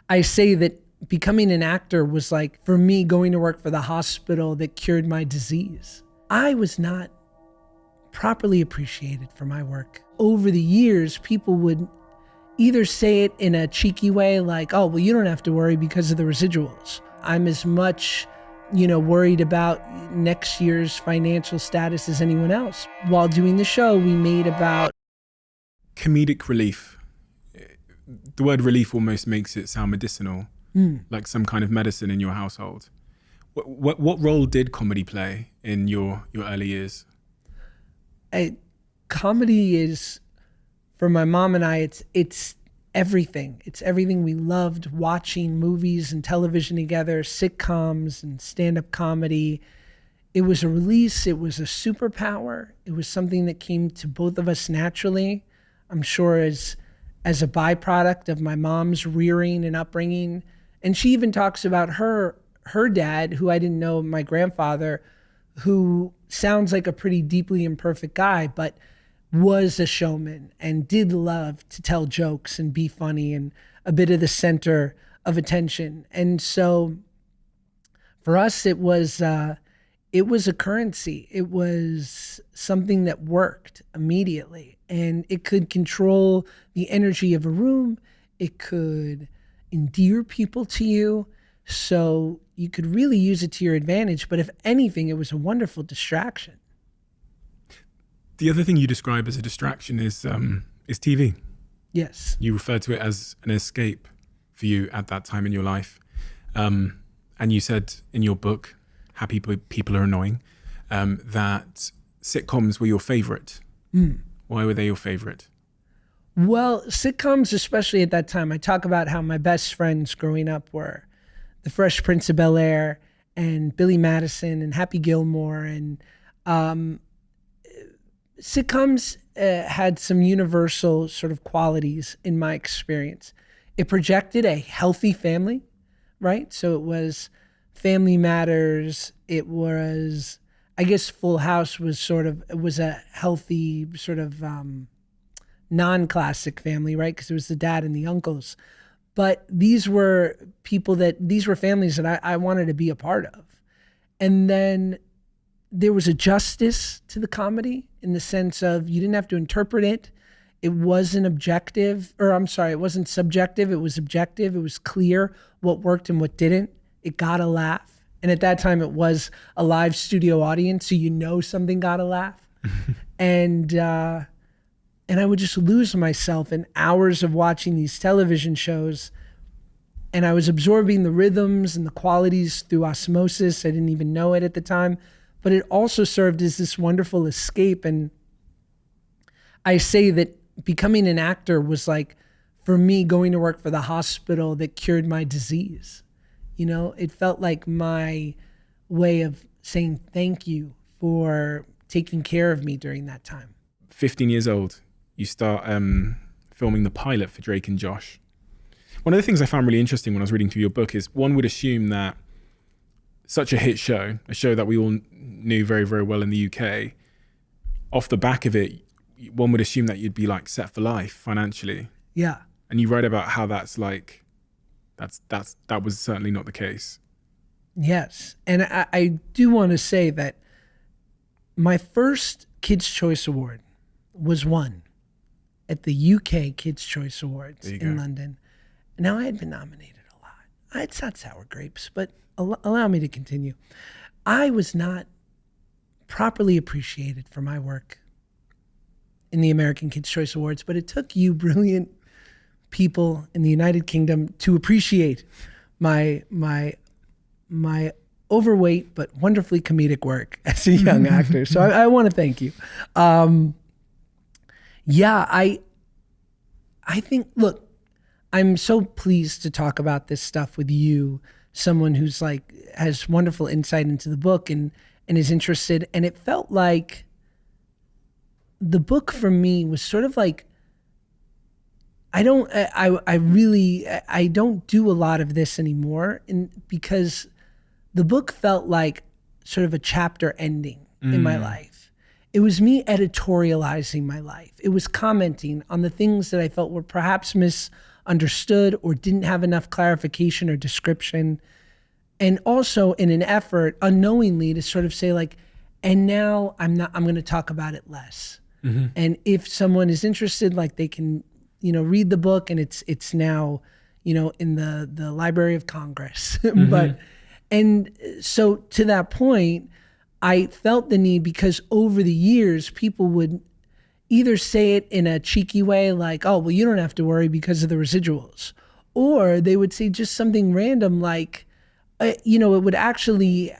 I say that becoming an actor was like, for me, going to work for the hospital that cured my disease. I was not properly appreciated for my work. Over the years, people would either say it in a cheeky way, like, oh, well, you don't have to worry because of the residuals. I'm as much, worried about next year's financial status as anyone else. While doing the show, we made about comedic relief. The word relief almost makes it sound medicinal, like some kind of medicine in your household. What role did comedy play in your early years? Comedy is, for my mom and I, it's everything. It's everything we loved, watching movies and television together, sitcoms and stand-up comedy. It was a release. It was a superpower. It was something that came to both of us naturally. I'm sure as a byproduct of my mom's rearing and upbringing. And she even talks about her dad, who I didn't know, my grandfather, who sounds like a pretty deeply imperfect guy, but was a showman and did love to tell jokes and be funny and a bit of the center of attention. And so for us, it was a currency. It was something that worked immediately, and it could control the energy of a room. It could endear people to you. So you could really use it to your advantage. But if anything, it was a wonderful distraction. The other thing you describe as a distraction is TV. Yes. You refer to it as an escape for you at that time in your life. And you said in your book, Happy People Are Annoying, that sitcoms were your favorite. Why were they your favorite? Well, sitcoms, especially at that time, I talk about how my best friends growing up were The Fresh Prince of Bel-Air and Billy Madison and Happy Gilmore. And sitcoms had some universal sort of qualities in my experience. It projected a healthy family, right? So it was Family Matters. It was, I guess Full House was a healthy sort of non-classic family, right? Because it was the dad and the uncles. But these were families that I wanted to be a part of. And then there was a justice to the comedy in the sense of you didn't have to interpret it. It wasn't it wasn't subjective. It was objective. It was clear what worked and what didn't. It got a laugh. And at that time it was a live studio audience, so something got a laugh. And I would just lose myself in hours of watching these television shows. And I was absorbing the rhythms and the qualities through osmosis. I didn't even know it at the time. But it also served as this wonderful escape. And I say that becoming an actor was like, for me, going to work for the hospital that cured my disease. It felt like my way of saying thank you for taking care of me during that time. 15 years old, you start filming the pilot for Drake and Josh. One of the things I found really interesting when I was reading through your book is one would assume that such a hit show, a show that we all knew very, very well in the UK, off the back of it, one would assume that you'd be like set for life financially. Yeah. And you write about how that was certainly not the case. Yes. And I do want to say that my first Kids' Choice Award was won at the UK Kids' Choice Awards in London. Now, I had been nominated a lot. It's not sour grapes, but allow me to continue. I was not properly appreciated for my work in the American Kids' Choice Awards, but it took you brilliant people in the United Kingdom to appreciate my overweight but wonderfully comedic work as a young actor. So I want to thank you. I think, look, I'm so pleased to talk about this stuff with you, someone who's has wonderful insight into the book and is interested. And it felt like the book for me was sort of like, I don't do a lot of this anymore, because the book felt like sort of a chapter ending in my life. It was me editorializing my life. It was commenting on the things that I felt were perhaps misunderstood understood or didn't have enough clarification or description. And also in an effort unknowingly to sort of say like, and now I'm going to talk about it less. And if someone is interested, like they can, read the book, and it's now, in the Library of Congress. And so to that point, I felt the need, because over the years, people would either say it in a cheeky way, like, oh, well, you don't have to worry because of the residuals. Or they would say just something random like, it would actually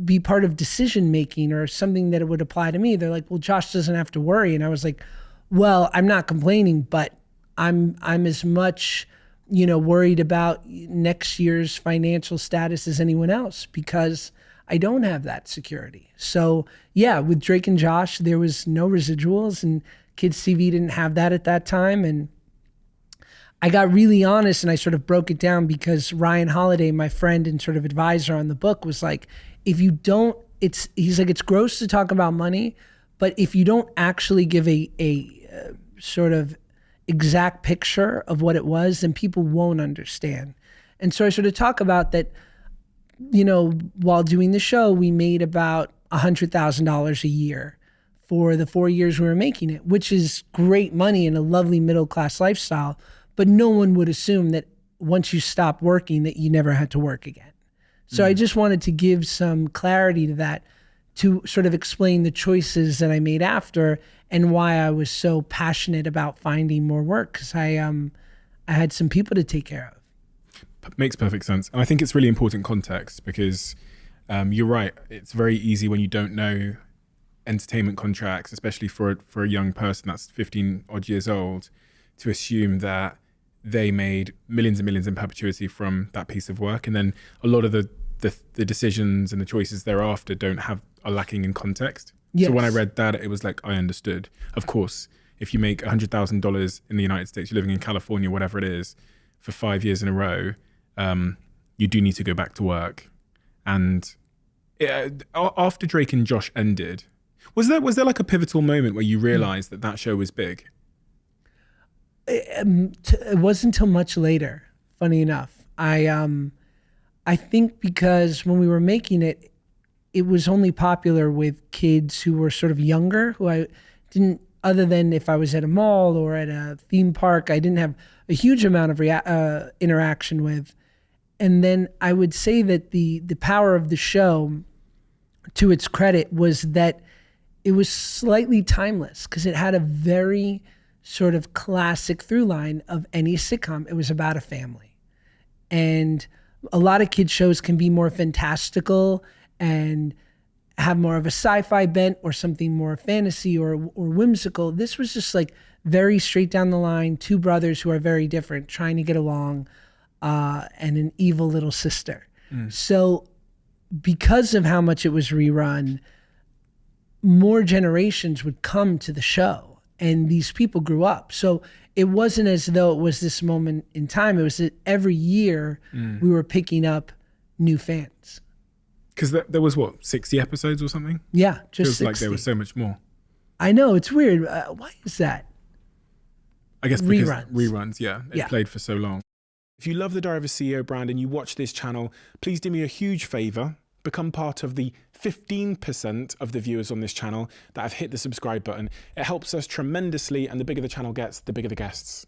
be part of decision making or something that it would apply to me. They're like, well, Josh doesn't have to worry. And I was like, well, I'm not complaining, but I'm as much, worried about next year's financial status as anyone else, because I don't have that security. So yeah, with Drake and Josh, there was no residuals, and Kids TV didn't have that at that time. And I got really honest, and I sort of broke it down, because Ryan Holiday, my friend and sort of advisor on the book, was like, if you don't, he's like, it's gross to talk about money, but if you don't actually give a sort of exact picture of what it was, then people won't understand. And so I sort of talk about that, while doing the show, we made about $100,000 a year for the 4 years we were making it, which is great money and a lovely middle-class lifestyle. But no one would assume that once you stop working that you never had to work again. So I just wanted to give some clarity to that, to sort of explain the choices that I made after and why I was so passionate about finding more work, because I had some people to take care of. Makes perfect sense. And I think it's really important context, because you're right. It's very easy when you don't know entertainment contracts, especially for a young person that's 15 odd years old, to assume that they made millions and millions in perpetuity from that piece of work. And then a lot of the decisions and the choices thereafter are lacking in context. Yes. So when I read that, it was like, I understood. Of course, if you make $100,000 in the United States, you're living in California, whatever it is, for 5 years in a row, you do need to go back to work. And after Drake and Josh ended, was there like a pivotal moment where you realized that show was big? It wasn't until much later, funny enough. I think because when we were making it, it was only popular with kids who were sort of younger, who I didn't, other than if I was at a mall or at a theme park, I didn't have a huge amount of interaction with. And then I would say that the power of the show, to its credit, was that it was slightly timeless, because it had a very sort of classic through line of any sitcom. It was about a family. And a lot of kids shows can be more fantastical and have more of a sci-fi bent or something more fantasy or whimsical. This was just like very straight down the line, two brothers who are very different trying to get along, and an evil little sister. So because of how much it was rerun, more generations would come to the show, and these people grew up. So it wasn't as though it was this moment in time. It was that every year we were picking up new fans. Because there was, 60 episodes or something? Yeah, just Feels 60. like there was so much more. I know, it's weird. Why is that? I guess because reruns, yeah. It played for so long. If you love the Diary of a CEO brand and you watch this channel, please do me a huge favor. Become part of the 15% of the viewers on this channel that have hit the subscribe button. It helps us tremendously, and the bigger the channel gets, the bigger the guests.